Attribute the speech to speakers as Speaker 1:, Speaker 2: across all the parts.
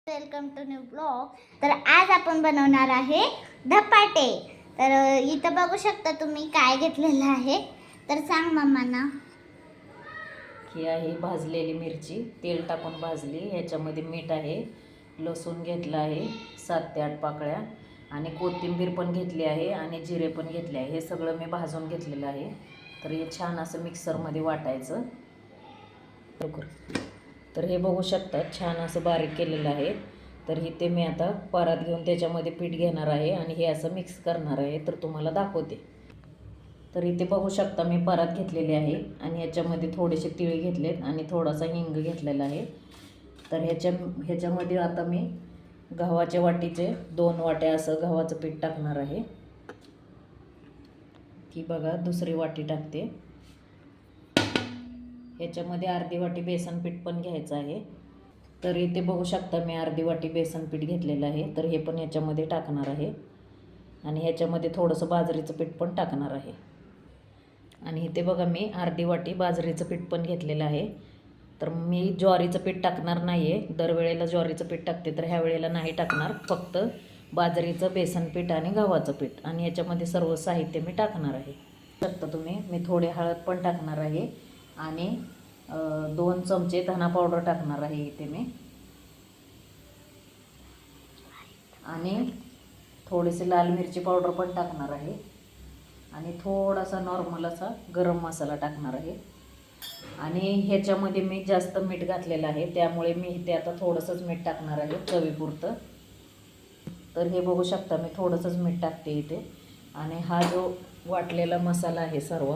Speaker 1: Welcome to new blog. तर आज आपण बनवणार आहे धपाटे. तर इथं बघू शकता तुम्ही काय घेतलेलं आहे. तर सांग मम्मांना.
Speaker 2: ही आहे भाजलेली मिरची, तेल टाकून भाजली. ह्याच्यामध्ये मीठ आहे, लसूण घेतला आहे 7 ते 8 पाकळ्या आणि कोथिंबीर पण घेतली आहे आणि जिरे पण घेतले आहे. हे सगळं मी भाजून घेतलेलं आहे. तर हे छान असं मिक्सरमध्ये वाटायचं. तर हे बघू शकता छान असं बारीक केलेलं आहे. तर इथे मी आता परात घेऊन त्याच्यामध्ये पीठ घेणार आहे आणि हे असं मिक्स करणार आहे. तर तुम्हाला दाखवते. तर इथे बघू शकता मी परात घेतलेली आहे आणि ह्याच्यामध्ये थोडेसे तिळ घेतलेत आणि थोडासा हिंग घेतलेला आहे. तर ह्याच्यामध्ये आता मी गव्हाच्या वाटीचे 2 वाट्या असं गव्हाचं पीठ टाकणार आहे. की बघा दुसरी वाटी टाकते. ह्याच्यामध्ये अर्धी वाटी बेसन पीठ पण घ्यायचं आहे. तर इथे बघू शकता मी अर्धी वाटी बेसन पीठ घेतलेलं आहे. तर हे पण ह्याच्यामध्ये टाकणार आहे आणि ह्याच्यामध्ये थोडंसं बाजरीचं पीठ पण टाकणार आहे. आणि इथे बघा मी अर्धी वाटी बाजरीचं पीठ पण घेतलेलं आहे. तर मी ज्वारीचं पीठ टाकणार नाही आहे. दरवेळेला ज्वारीचं पीठ टाकते, तर ह्या वेळेला नाही टाकणार. फक्त बाजरीचं बेसन पीठ आणि गव्हाचं पीठ आणि ह्याच्यामध्ये सर्व साहित्य मी टाकणार आहे. शकता तुम्ही मी थोडी हळद पण टाकणार आहे आणि 2 चमचे धना पावडर टाकणार आहे इथे मी आणि थोडीशी लाल मिरची पावडर पण टाकणार आहे आणि थोडासा नॉर्मल असा गरम मसाला टाकणार आहे. आणि ह्याच्यामध्ये मी जास्त मीठ घातलेलं आहे, त्यामुळे मी इथे आता थोडंसंच मीठ टाकणार आहे चवीपुरतं. तर हे बघू शकता मी थोडंसंच मीठ टाकते इथे. आणि हा जो वाटलेला मसाला आहे सर्व,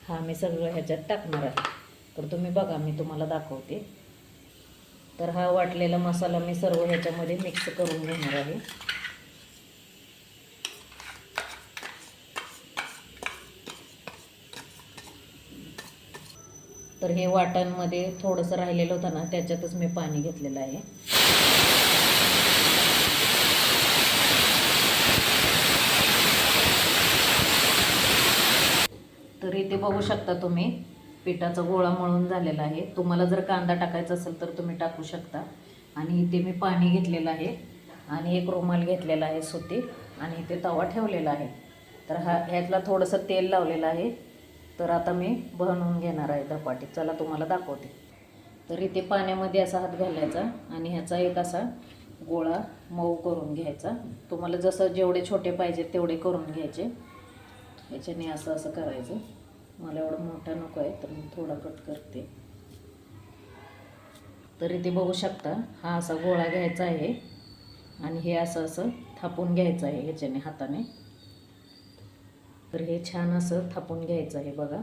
Speaker 2: हा मी सगळं ह्याच्यात टाकणार आहे. तर तुम्ही बघा मी तुम्हाला दाखवते. तर हा वाटलेला मसाला मी सर्व ह्याच्यामध्ये मिक्स करून घेणार आहे. तर हे वाटांमध्ये थोडंसं राहिलेलं होतं ना, त्याच्यातच मी पाणी घेतलेलं आहे. तर इथे बघू शकता तुम्ही पिठाचा गोळा मळून झालेला आहे. तुम्हाला जर कांदा टाकायचा असेल तर तुम्ही टाकू शकता. आणि इथे मी पाणी घेतलेलं आहे आणि एक रुमाल घेतलेला आहे सुती आणि इथे तवा ठेवलेला आहे. तर ह्यातला थोडंसं तेल लावलेलं आहे. तर आता मी बनवून घेणार आहे धपाटे. चला तुम्हाला दाखवते. तर इथे पाण्यामध्ये असा हात घालायचा आणि ह्याचा एक असा गोळा मऊ करून घ्यायचा. तुम्हाला जसं जेवढे छोटे पाहिजे तेवढे करून घ्यायचे. याच्याने असं असं करायचं. मला एवढा मोठा नको आहे तर मी थोडा कट करते. तर इथे बघू शकता हा असा गोळा घ्यायचा आहे आणि हे असं असं थापून घ्यायचं आहे ह्याच्याने हाताने. तर हे छान असं थापून घ्यायचं आहे बघा.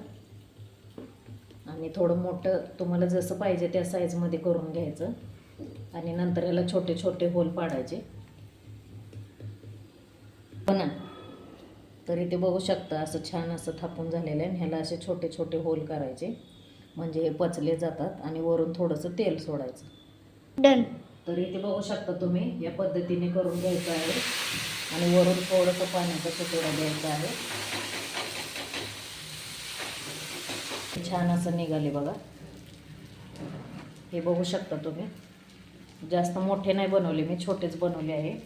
Speaker 2: आणि थोडं मोठं तुम्हाला जसं पाहिजे त्या साईजमध्ये करून घ्यायचं आणि नंतर ह्याला छोटे छोटे होल पाडायचे. हो ना. तर इथे बघू शकता असं छान असं थापून झालेलं आहे आणि ह्याला असे छोटे छोटे होल करायचे म्हणजे हे पचले जातात आणि वरून थोडंसं तेल सोडायचं.
Speaker 1: डन.
Speaker 2: तर इथे बघू शकता तुम्ही या पद्धतीने करून घ्यायचं आहे आणि वरून थोडंसं पाण्याचा शितोडा द्यायचा आहे. छान असं निघाले बघा. हे बघू शकता तुम्ही. जास्त मोठे नाही बनवले मी, छोटेच बनवले आहे.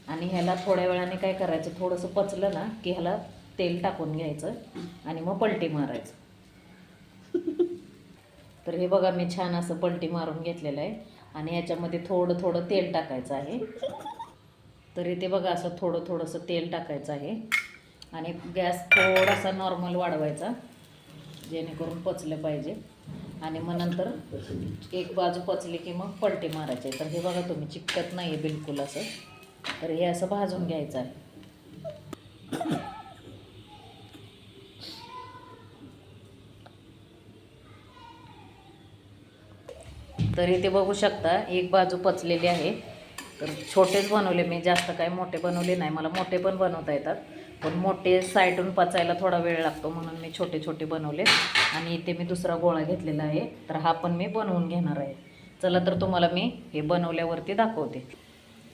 Speaker 2: आणि ह्याला थोड्या वेळाने काय करायचं, थोडंसं पचलं ना की ह्याला तेल टाकून घ्यायचं आणि मग पलटी मारायचं. तर हे बघा मी छान असं पलटी मारून घेतलेलं आहे आणि ह्याच्यामध्ये थोडं थोडं तेल टाकायचं आहे. तर इथे बघा असं थोडं थोडंसं तेल टाकायचं आहे आणि गॅस थोडासा नॉर्मल वाढवायचा जेणेकरून पचलं पाहिजे. आणि मग नंतर एक बाजू पचली की मग पलटी मारायचे. तर हे बघा तुम्ही चिकटत नाही आहे बिलकुल असं. तर हे असं भाजून घ्यायचं आहे. तर इथे बघू शकता एक बाजू पचलेली आहे. तर छोटेच बनवले मी, जास्त काय मोठे बनवले नाही. मला मोठे पण बनवता येतात पण मोठे साईडून पचायला थोडा वेळ लागतो म्हणून मी छोटे छोटे बनवले. आणि इथे मी दुसरा गोळा घेतलेला आहे. तर हा पण मी बनवून घेणार आहे. चला तर तुम्हाला मी हे बनवल्यावरती दाखवते.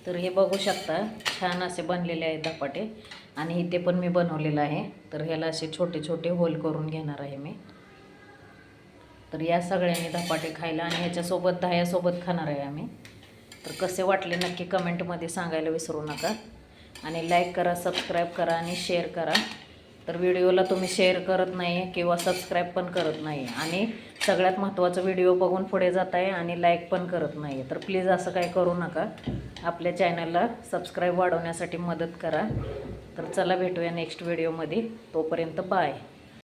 Speaker 2: तर हे बघू शकता छान असे बनलेले आहेत धपाटे आणि इथे पण मी बनवलेलं आहे. तर ह्याला असे छोटे छोटे होल करून घेणार आहे मी. तर या सगळ्यांनी धपाटे खायला आणि ह्याच्यासोबत दह्यासोबत खाणार आहे आम्ही. तर कसे वाटले नक्की कमेंटमध्ये सांगायला विसरू नका. आणि लाईक करा, सबस्क्राईब करा आणि शेअर करा. तर व्हिडिओला तुम्ही शेअर करत नाही आहे किंवा सबस्क्राईब पण करत नाही आहे आणि सगळ्यात महत्त्वाचं व्हिडिओ बघून पुढे जात आहे आणि लाईक पण करत नाही आहे. तर प्लीज असं काही करू नका. आपल्या चॅनलला सबस्क्राईब वाढवण्यासाठी मदत करा. तर चला भेटूया नेक्स्ट व्हिडिओमध्ये. तोपर्यंत बाय.